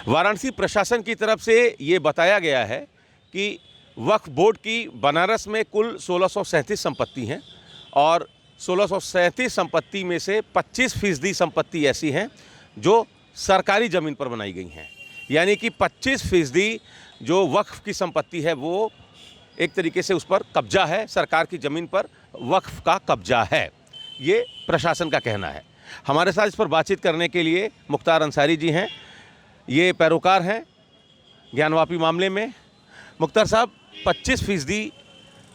वाराणसी प्रशासन की तरफ से ये बताया गया है कि वक्फ बोर्ड की बनारस में कुल 1637 संपत्ति हैं और 1637 संपत्ति में से 25% संपत्ति ऐसी हैं जो सरकारी ज़मीन पर बनाई गई हैं। यानी कि 25% जो वक्फ की संपत्ति है वो एक तरीके से उस पर कब्जा है, सरकार की ज़मीन पर वक्फ का कब्जा है, ये प्रशासन का कहना है। हमारे साथ इस पर बातचीत करने के लिए मुख्तार अंसारी जी हैं, ये पैरोकार हैं ज्ञानवापी मामले में। मुख्तार साहब, 25%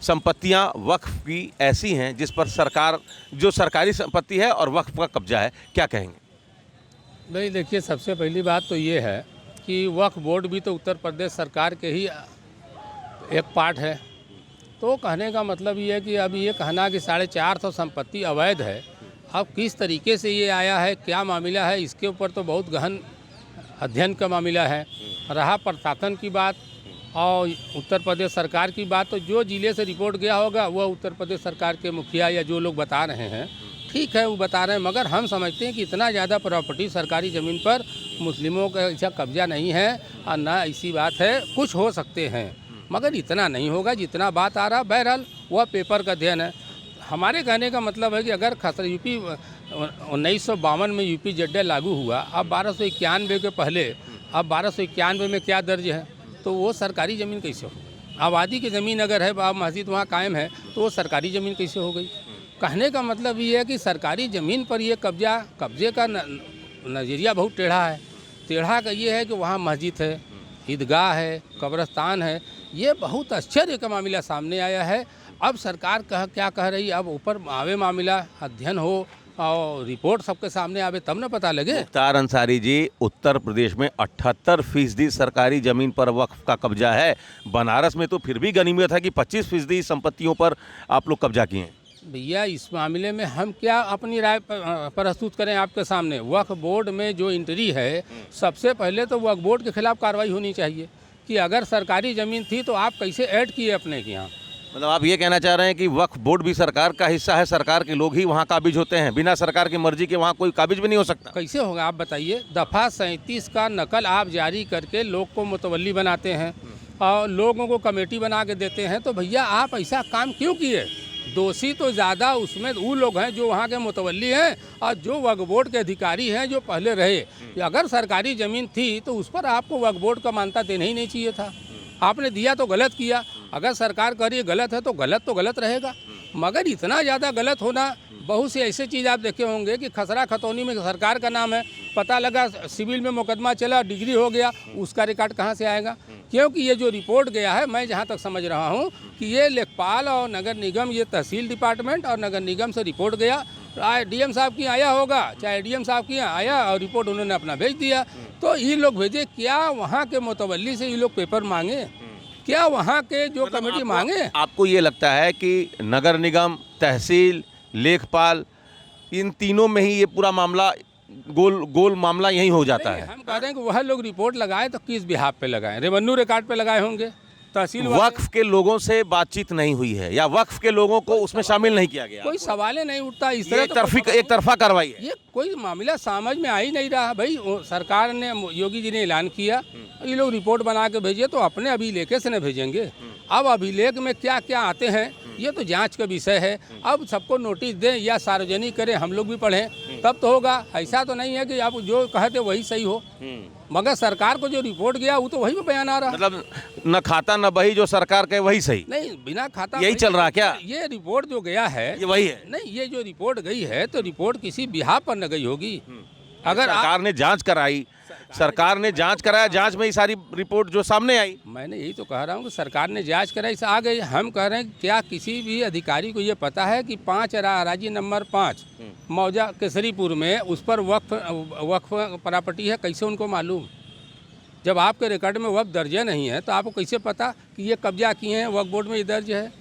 संपत्तियां वक्फ की ऐसी हैं जिस पर सरकार जो सरकारी संपत्ति है और वक्फ का कब्जा है, क्या कहेंगे? नहीं, देखिए, सबसे पहली बात तो ये है कि वक्फ बोर्ड भी तो उत्तर प्रदेश सरकार के ही एक पार्ट है। तो कहने का मतलब ये है कि अब ये कहना कि 450 संपत्ति अवैध है, अब किस तरीके से ये आया है, क्या मामला है, इसके ऊपर तो बहुत गहन अध्ययन का मामला है। रहा प्रशासन की बात और उत्तर प्रदेश सरकार की बात, तो जो ज़िले से रिपोर्ट गया होगा वह उत्तर प्रदेश सरकार के मुखिया या जो लोग बता रहे हैं, ठीक है, वो बता रहे हैं, मगर हम समझते हैं कि इतना ज़्यादा प्रॉपर्टी सरकारी ज़मीन पर मुस्लिमों का ऐसा कब्जा नहीं है और ना ऐसी बात है। कुछ हो सकते हैं मगर इतना नहीं होगा जितना बात आ रहा। बहरहाल वह पेपर का अध्ययन है। हमारे कहने का मतलब है कि अगर यूपी 1952 में यूपी जेडे लागू हुआ, अब 1291 के पहले अब 1291 में क्या दर्ज है, तो वो सरकारी ज़मीन कैसे हो? आबादी की ज़मीन अगर है, अब मस्जिद वहाँ कायम है, तो वो सरकारी ज़मीन कैसे हो गई? कहने का मतलब ये है कि सरकारी ज़मीन पर ये कब्जे का नज़रिया बहुत टेढ़ा है। टेढ़ा का ये है कि वहाँ मस्जिद है, ईदगाह है, कब्रस्तान है। ये बहुत आश्चर्य का मामला सामने आया है। अब सरकार क्या कह रही है, अब ऊपर आवे मामला, अध्ययन हो और रिपोर्ट सबके सामने आवे तब न पता लगे। मुख्तार अंसारी जी, उत्तर प्रदेश में 78% सरकारी ज़मीन पर वक्फ का कब्जा है। बनारस में तो फिर भी गनीमत है कि 25% संपत्तियों पर आप लोग कब्जा किए हैं। भैया, इस मामले में हम क्या अपनी राय प्रस्तुत करें आपके सामने? वक्फ बोर्ड में जो एंट्री है, सबसे पहले तो वक्फ बोर्ड के खिलाफ कार्रवाई होनी चाहिए कि अगर सरकारी ज़मीन थी तो आप कैसे ऐड किए अपने के यहाँ। मतलब आप ये कहना चाह रहे हैं कि वक्फ बोर्ड भी सरकार का हिस्सा है, सरकार के लोग ही वहाँ काबिज होते हैं, बिना सरकार की मर्जी के वहाँ कोई काबिज भी नहीं हो सकता? कैसे होगा आप बताइए? दफ़ा 37 का नकल आप जारी करके लोग को मुतवल्ली बनाते हैं और लोगों को कमेटी बना के देते हैं, तो भैया आप ऐसा काम क्यों किए? दोषी तो ज़्यादा उसमें वो लोग हैं जो वहाँ के मुतवल्ली हैं और जो वक्फ बोर्ड के अधिकारी हैं जो पहले रहे। अगर सरकारी ज़मीन थी तो उस पर आपको वक्फ बोर्ड का मान्यता देना ही नहीं चाहिए था। आपने दिया तो गलत किया। अगर सरकार कह रही है गलत है तो गलत रहेगा। मगर इतना ज़्यादा गलत होना, बहुत सी ऐसे चीज़ आप देखे होंगे कि खसरा खतौनी में सरकार का नाम है, पता लगा सिविल में मुकदमा चला, डिग्री हो गया, उसका रिकॉर्ड कहाँ से आएगा? क्योंकि ये जो रिपोर्ट गया है, मैं जहाँ तक समझ रहा हूँ कि ये लेखपाल और नगर निगम, ये तहसील डिपार्टमेंट और नगर निगम से रिपोर्ट गया, डीएम साहब की आया होगा, चाहे डीएम साहब की आया और रिपोर्ट उन्होंने अपना भेज दिया। तो ये लोग भेजे, क्या वहाँ के मुतवल्ली से ये लोग पेपर मांगे? क्या वहाँ के जो कमेटी मांगे? आपको ये लगता है कि नगर निगम, तहसील, लेखपाल, इन तीनों में ही ये पूरा मामला गोल मामला यही हो जाता है? हम कह रहे हैं कि वह लोग रिपोर्ट लगाए तो किस बिहाफ पे लगाए? रेवेन्यू रिकॉर्ड पे लगाए होंगे। तहसील वक्फ के लोगों से बातचीत नहीं हुई है या वक्फ के लोगों को उसमें शामिल नहीं किया गया? कोई सवाल ही नहीं उठता। इस तरह एक तरफा कार्रवाई है। ये कोई मामला समझ में आ ही नहीं रहा। भाई, सरकार ने, योगी जी ने ऐलान किया, ये लोग रिपोर्ट बना के भेजे तो अपने अभिलेखे से न भेजेंगे। अब अभिलेख में क्या क्या आते हैं ये तो जांच का विषय है। अब सबको नोटिस दें या सार्वजनिक करें, हम लोग भी पढ़ें, तब तो होगा। ऐसा तो नहीं है कि आप जो कहते वही सही हो। मगर सरकार को जो रिपोर्ट गया वो तो वही पे बयान आ रहा। मतलब न खाता न बही, जो सरकार कहे वही सही? नहीं, बिना खाता यही चल रहा क्या? ये रिपोर्ट जो गया है ये वही है? नहीं, ये जो रिपोर्ट गई है तो रिपोर्ट किसी बिहाफ पर न गई होगी। अगर सरकार ने जांच कराई, सरकार ने जांच कराया, जांच में ही सारी रिपोर्ट जो सामने आई। मैंने यही तो कह रहा हूँ कि सरकार ने जांच कराई, आ गई। हम कह रहे हैं क्या किसी भी अधिकारी को ये पता है कि 5 अराजी नंबर 5 मौजा केसरीपुर में उस पर वक्फ प्रॉपर्टी है? कैसे उनको मालूम? जब आपके रिकॉर्ड में वक्फ दर्ज नहीं है तो आपको कैसे पता कि ये कब्जा किए हैं, वक्फ बोर्ड में ये दर्ज है?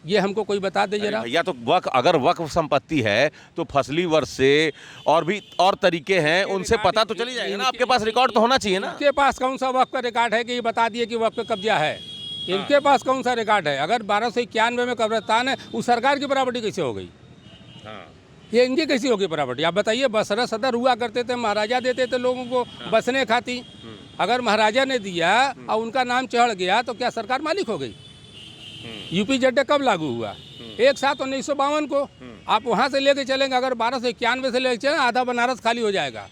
ये हमको कोई बता दे जरा। भैया, तो अगर वक्फ संपत्ति है तो फसली वर्ष से और तरीके हैं, उनसे पता तो चली जाएगा ना। आपके पास रिकॉर्ड तो होना चाहिए ना। इनके पास कौन सा वक्फ का रिकॉर्ड है कि ये बता दिए कि वक्फ का कब्जा है? इनके पास कौन सा रिकॉर्ड है? अगर 1291 में कब्रिस्तान है, वो सरकार की प्रॉपर्टी कैसे हो गई? ये इनकी कैसी होगी प्रॉपर्टी? आप बताइए। बसरा सदर हुआ करते थे, महाराजा देते थे लोगों को बसने खाती। अगर महाराजा ने दिया और उनका नाम चढ़ गया तो क्या सरकार मालिक हो गई? यूपी जड्डे कब लागू हुआ? 1/7/1952 को। आप वहाँ से लेके चलेंगे, अगर 1291 से लेके चलें, आधा बनारस खाली हो जाएगा।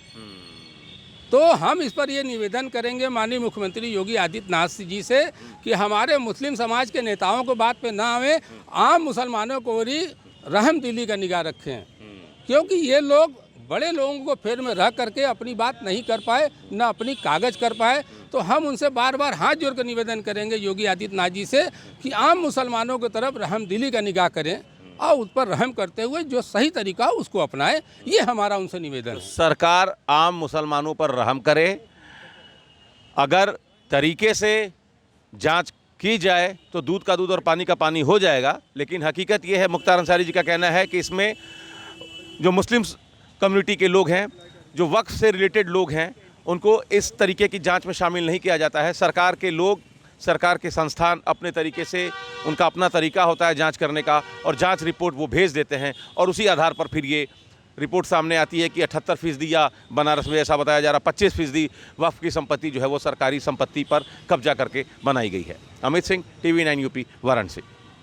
तो हम इस पर ये निवेदन करेंगे माननीय मुख्यमंत्री योगी आदित्यनाथ जी से कि हमारे मुस्लिम समाज के नेताओं को बात पे ना आवे, आम मुसलमानों को भी रहम दिली का निगाह रखें, क्योंकि ये लोग बड़े लोगों को फेर में रह करके अपनी बात नहीं कर पाए, ना अपनी कागज कर पाए। तो हम उनसे बार बार हाथ जोड़ कर निवेदन करेंगे योगी आदित्यनाथ जी से कि आम मुसलमानों की तरफ रहम दिली का निगाह करें और उस पर रहम करते हुए जो सही तरीका हो उसको अपनाएं। ये हमारा उनसे निवेदन है। सरकार आम मुसलमानों पर रहम करे, अगर तरीके से जांच की जाए तो दूध का दूध और पानी का पानी हो जाएगा। लेकिन हकीकत ये है, मुख्तार अंसारी जी का कहना है कि इसमें जो मुस्लिम कम्युनिटी के लोग हैं, जो वक्फ से रिलेटेड लोग हैं, उनको इस तरीके की जांच में शामिल नहीं किया जाता है। सरकार के लोग, सरकार के संस्थान अपने तरीके से, उनका अपना तरीका होता है जांच करने का, और जांच रिपोर्ट वो भेज देते हैं और उसी आधार पर फिर ये रिपोर्ट सामने आती है कि 78% या बनारस में ऐसा बताया जा रहा 25% वक्फ की संपत्ति जो है वो सरकारी संपत्ति पर कब्जा करके बनाई गई है। Amit Singh, TV9 UP, Varanasi.